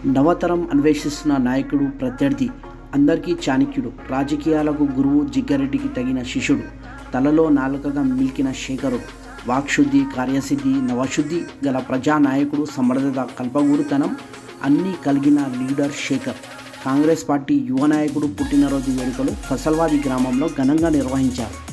నవతరం అన్వేషిస్తున్న నాయకుడు, ప్రత్యర్థి, అందరికీ చాణక్యుడు, రాజకీయాలకు గురువు, జిగ్గారెడ్డికి తగిన శిష్యుడు, తలలో నాలుకగా మిల్కిన శేఖరుడు, వాక్శుద్ధి, కార్యసిద్ధి, నవశుద్ధి గల ప్రజానాయకుడు, సమర్థత, కల్పగూరుతనం అన్నీ కలిగిన లీడర్ శేఖర్. కాంగ్రెస్ పార్టీ యువ నాయకుడు పుట్టినరోజు వేడుకలు ఫసల్వాది గ్రామంలో ఘనంగా నిర్వహించారు.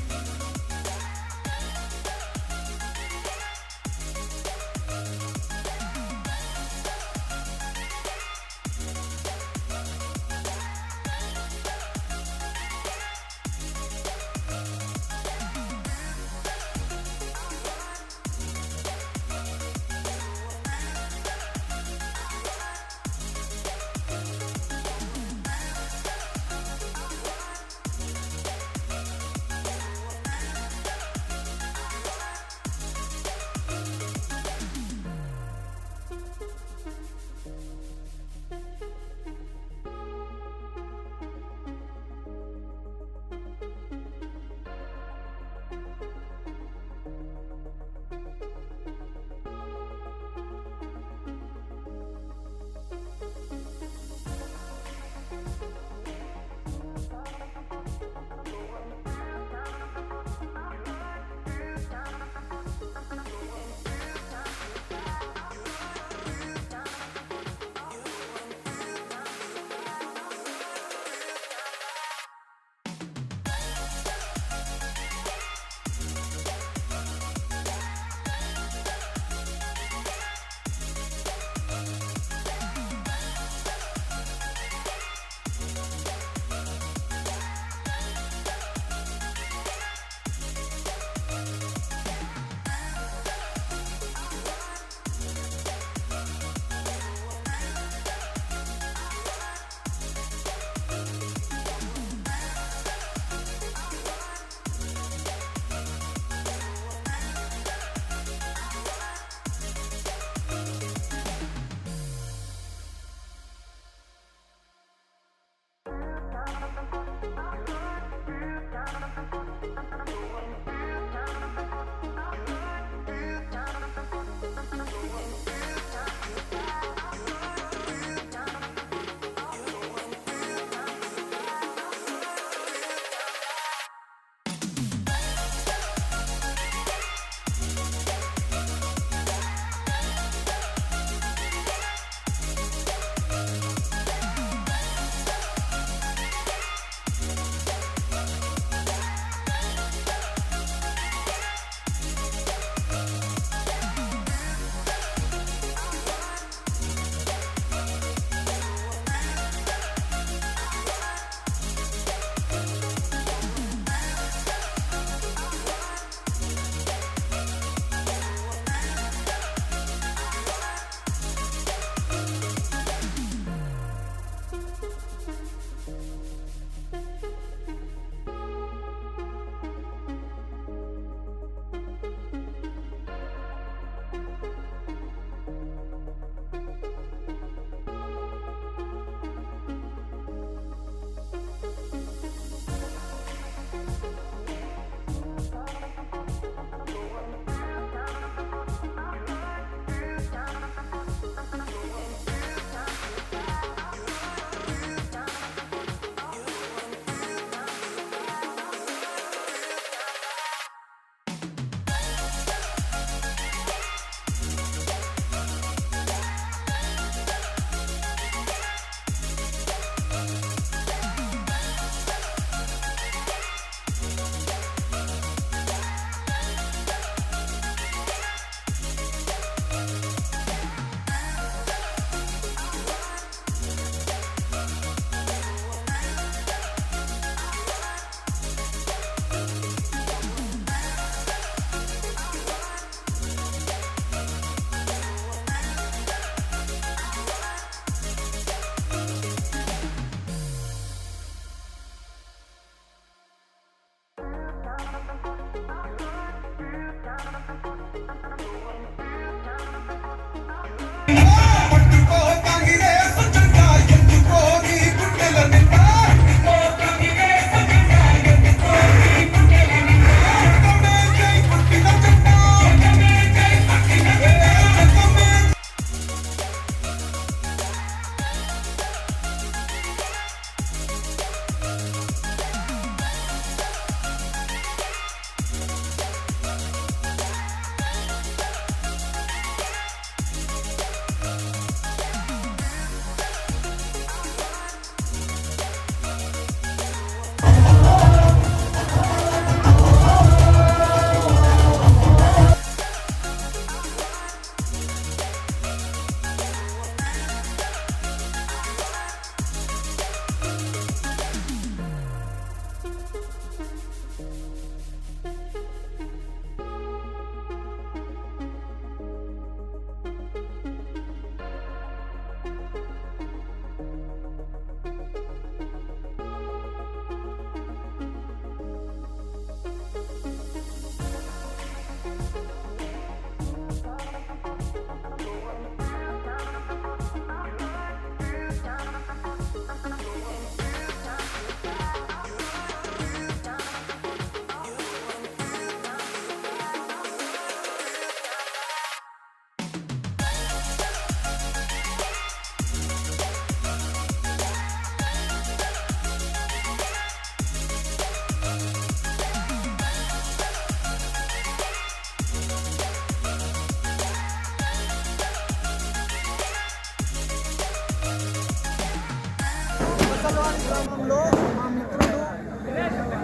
గ్రామంలో మా మిత్రుడు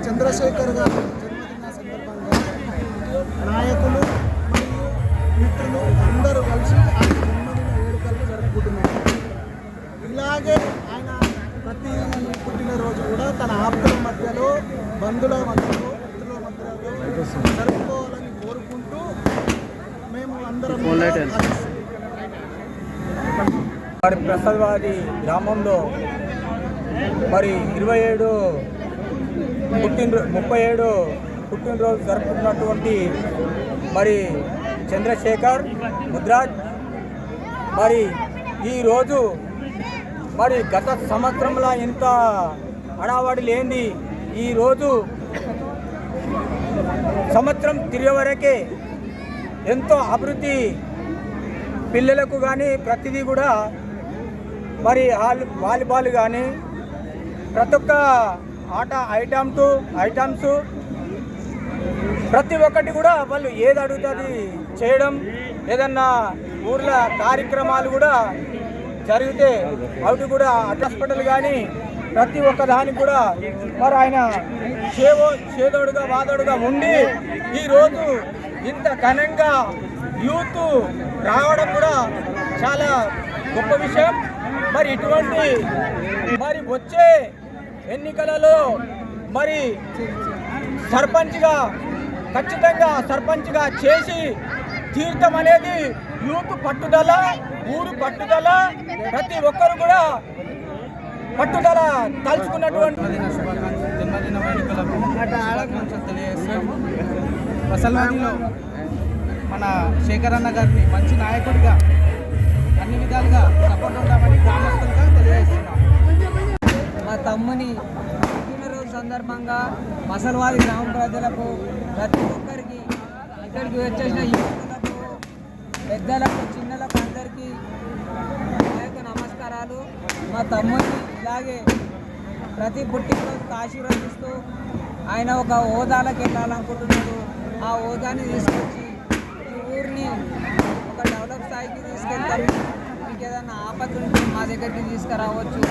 చంద్రశేఖర్ గారి జన్మదిన సందర్భంగా నాయకులు మరియు మిత్రులు అందరూ కలిసి ఆయన జన్మదిన వేడుకలను జరుపుకుంటున్నారు. ఇలాగే ఆయన ప్రతి పుట్టినరోజు కూడా తన ఆప్తుల మధ్యలో, బంధువుల మధ్యలో, మిత్రుల మధ్యలో జరుపుకోవాలని కోరుకుంటూ మేము అందరం మరి ప్రసాద్వాది గ్రామంలో మరి 37 పుట్టినరోజు జరుపుకున్నటువంటి మరి చంద్రశేఖర్ ముద్రాజ్ మరి ఈరోజు మరి గత సంవత్సరంలో ఎంత హడావడి లేనిది ఈరోజు సంవత్సరం తిరిగే వరకే ఎంతో అభివృద్ధి పిల్లలకు కానీ ప్రతిదీ కూడా మరి వాలీబాల్ కానీ ప్రతి ఒక్క ఆట ఐటమ్స్ ప్రతి ఒక్కటి కూడా వాళ్ళు ఏది అడుగుతుంది చేయడం, ఏదన్నా ఊర్లో కార్యక్రమాలు కూడా జరిగితే అవి కూడా హాస్పిటల్ కానీ ప్రతి ఒక్క దానికి కూడా మరి ఆయన చేదోడుగా వాదోడుగా ఉండి ఈరోజు ఇంత ఘనంగా యూత్ రావడం కూడా చాలా గొప్ప విషయం. మరి ఇటువంటి మరి వచ్చే ఎన్నికలలో మరి ఖచ్చితంగా సర్పంచ్గా చేసి తీర్థం అనేది యూత్ పట్టుదల, ఊరు పట్టుదల, ప్రతి ఒక్కరు కూడా పట్టుదల తలుచుకున్నటువంటి జన్మదిన వేడుకలకు తెలియజేస్తున్నాము. మసల్వాడిలో మన శేఖర్ అన్న గారిని మంచి నాయకుడిగా అన్ని విధాలుగా సపోర్ట్ ఉంటామని గ్రామస్తులుగా తెలియజేస్తున్నాం. మా తమ్ముని పుట్టినరోజు సందర్భంగా మసల్వాది గ్రామ ప్రజలకు, ప్రతి ఒక్కరికి, ఇక్కడికి వచ్చేసిన యువకులకు, పెద్దలకు, చిన్నలకు అందరికీ నా యొక్క నమస్కారాలు. మా తమ్ముని ఇలాగే ప్రతి పుట్టినరోజుకు ఆశీర్వదిస్తూ ఆయన ఒక హోదాలకు వెళ్ళాలనుకుంటున్నాడు. ఆ హోదాని తీసుకొచ్చి ఈ ఊరిని ఒక డెవలప్ స్థాయికి తీసుకెళ్తారు. మీకు ఏదైనా ఆపత్తి ఉంటే మా దగ్గరికి తీసుకురావచ్చు.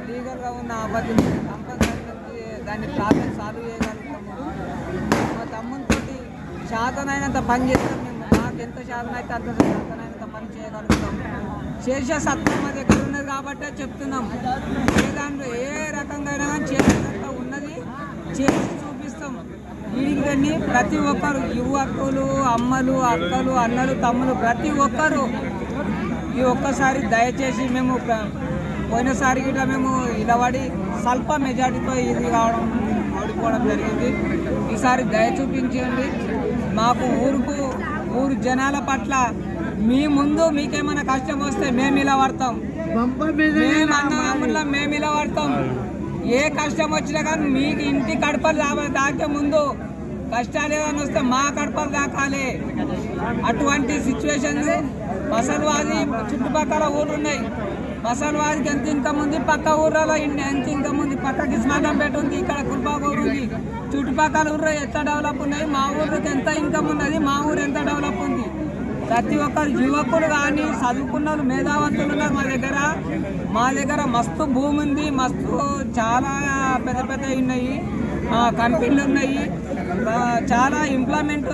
లీగల్గా ఉన్న ఆపత్తిని కంపల్సరీ దాన్ని ప్రాబ్లం సాల్వ్ చేయగలుగుతాము. మా తమ్మునితో శాతనైనంత పని చేస్తాం. మేము మాకు ఎంత శాతం అయితే అంత శాతనైనంత పని చేయగలుగుతాం. చేసే సత్వం మా దగ్గర ఉన్నది కాబట్టే చెప్తున్నాం. ఏ దాంట్లో ఏ రకంగా అయినా కానీ చేసేదంతా ఉన్నది, చేసి చూపిస్తాం. వీడికి ప్రతి ఒక్కరు, యువకులు, అమ్మలు, అక్కలు, అన్నలు, తమ్ములు, ప్రతి ఒక్కరు ఈ ఒక్కసారి దయచేసి మేము పోయినసారి గిట్లా మేము నిలబడి స్వల్ప మెజార్టీతో ఇది ఓడిపోవడం జరిగింది. ఈసారి దయ చూపించండి. మాకు ఊరు జనాల పట్ల మీ ముందు మీకేమైనా కష్టం వస్తే మేము ఇలా పడతాం, మేము ఇలా పడతాం. ఏ కష్టం వచ్చినా కానీ మీకు ఇంటి కడపలు దాకే ముందు కష్టాలు ఏదైనా వస్తే మా కడపలు దాకాలి. అటువంటి సిచ్యువేషన్ మసల్వాది చుట్టుపక్కల ఊళ్ళు ఉన్నాయి. మసల్వాదికి ఎంత ఇన్కమ్ ఉంది, పక్క ఊర్లలో ఎంత ఇన్కమ్ ఉంది, పక్కకి స్మార్టంపేట ఉంది, ఇక్కడ కుల్పాగూరు ఉంది. చుట్టుపక్కల ఊర్లో ఎంత డెవలప్ ఉన్నాయి, మా ఊరికి ఎంత ఇన్కమ్ ఉన్నది, మా ఊరు ఎంత డెవలప్ ఉంది. ప్రతి ఒక్కరు యువకులు కానీ చదువుకున్న మేధావంతులు ఉన్నారు మా దగ్గర మస్తు భూమి ఉంది, మస్తు చాలా పెద్ద ఉన్నాయి, కంపెనీలు ఉన్నాయి, చాలా ఇంప్లాయ్మెంట్